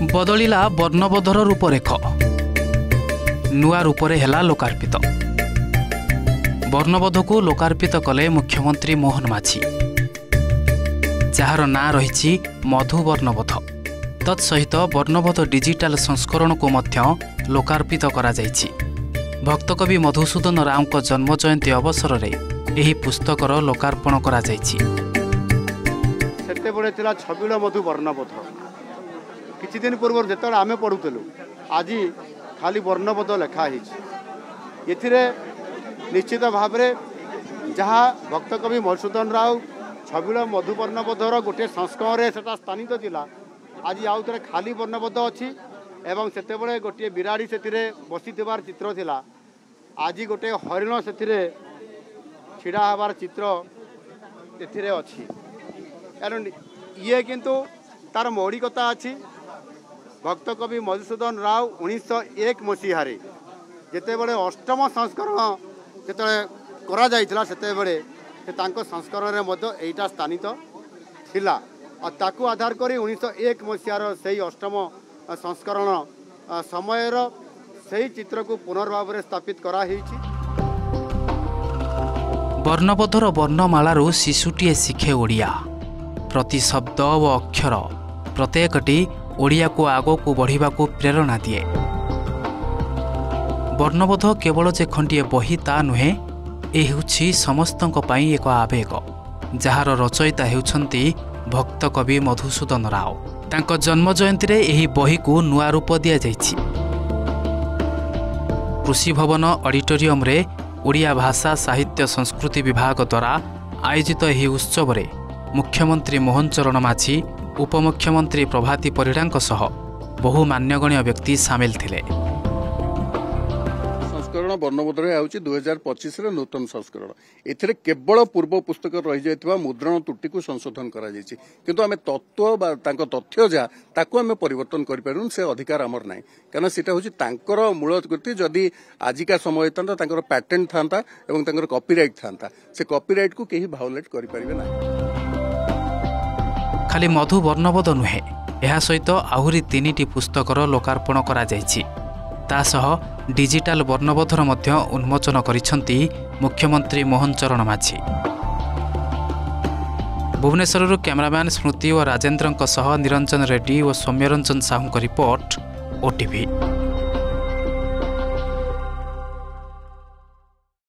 बदलिला वर्णबोधर रूपरेख नुआ रूपरे हेला लोकार्पित वर्णबोध को लोकार्पित कले मुख्यमंत्री मोहन माझी जार ना रही मधु वर्णबोध तत्सहित वर्णबोध डिजिटाल संस्करण को मध्य लोकार्पित करा जायछि। भक्तकवि मधुसूदन राव को जन्म जयंती अवसर में यह पुस्तकर लोकार्पण करा जायछि। सेतेबेले थिला छबिल मधु वर्णबोध किछि दिन पूर्व जेतले आमे पढुतलु आज खाली वर्णबोध लेखा हिछि। एथिरे निश्चित भाव में जहाँ भक्तकवि मधुसूदन राव छबिल मधु वर्णबोधर गोटे संस्करण से स्थानित थिला आज आउ थे खाली वर्णबोध अच्छी एवं सेतेबेले गोटे बिराड़ी से बसीथिबार चित्र थिला आज गोटे हरिण से छिड़ा हबार चित्र एथिरे अच्छी। ये किंतु तार मौलिकता अच्छी। भक्तकवि मधुसूदन राव 1901 मसीह जेतेबेले अष्टम संस्करण जेतेबेले करा जायतिला सेतेबेले से तांको संस्करण रे मध्य एटा स्थानित थिला और ताकू आधार करी 1901 मसीहार से अष्टम संस्करण समयर से चित्र को पुनर्भाव में स्थापित करा हिची। वर्णबोधर वर्णमालारू शिशुटीए शिखे ओडिया प्रति शब्द व अक्षर प्रत्येकटी ओडिया को आगो को बढ़िबा को प्रेरणा दिए। वर्णबोध केवल जे खंडिए बही ता नुहे ए हेउछि समस्तंक पई एक आवेग जार रचयिता हेउछंती भक्तकवि मधुसूदन राव। तांको जन्म जयंती रे एही बही को नुआ रूप दिया जायछि। कृषि भवन ऑडिटोरियम रे ओडिया भाषा साहित्य संस्कृति विभाग द्वारा आयोजित एही उत्सव रे मुख्यमंत्री मोहन चरण माझी उपमुख्यमंत्री प्रभाती परिडांक सह बहु मान्यगण्य व्यक्ति सामिल थिले। संस्करण वर्णबोध 2025 नूतन संस्करण एथिरे केवल पूर्व पुस्तक रही जाइथिबा मुद्रण त्रुटि को संशोधन करा जायछि किंतु आमे तत्व बा तांको तथ्य जा ताको आमे परिवर्तन करि पारुन से अधिकार हमर नाही कारण सेटा होछि तांकर मूल कृति जदि आजिका समय तांता तांकर पैटेंट थांता एवं तांकर कॉपीराइट थांता से कॉपीराइट को केही भायोलेट करि परिबे नाही। खाली मधु वर्णबोध नुहे एहा सहित आहुरी 3टी पुस्तकर लोकार्पण करा जायछि। ता सह डिजिटाल वर्णबोधर मध्य उन्मोचन करिसंती मुख्यमंत्री मोहन चरण माझी। भुवनेश्वर कैमरामैन स्मृति और राजेंद्रंक सह निरंजन रेड्डी और सौम्यरंजन साहू रिपोर्ट ओटीवी।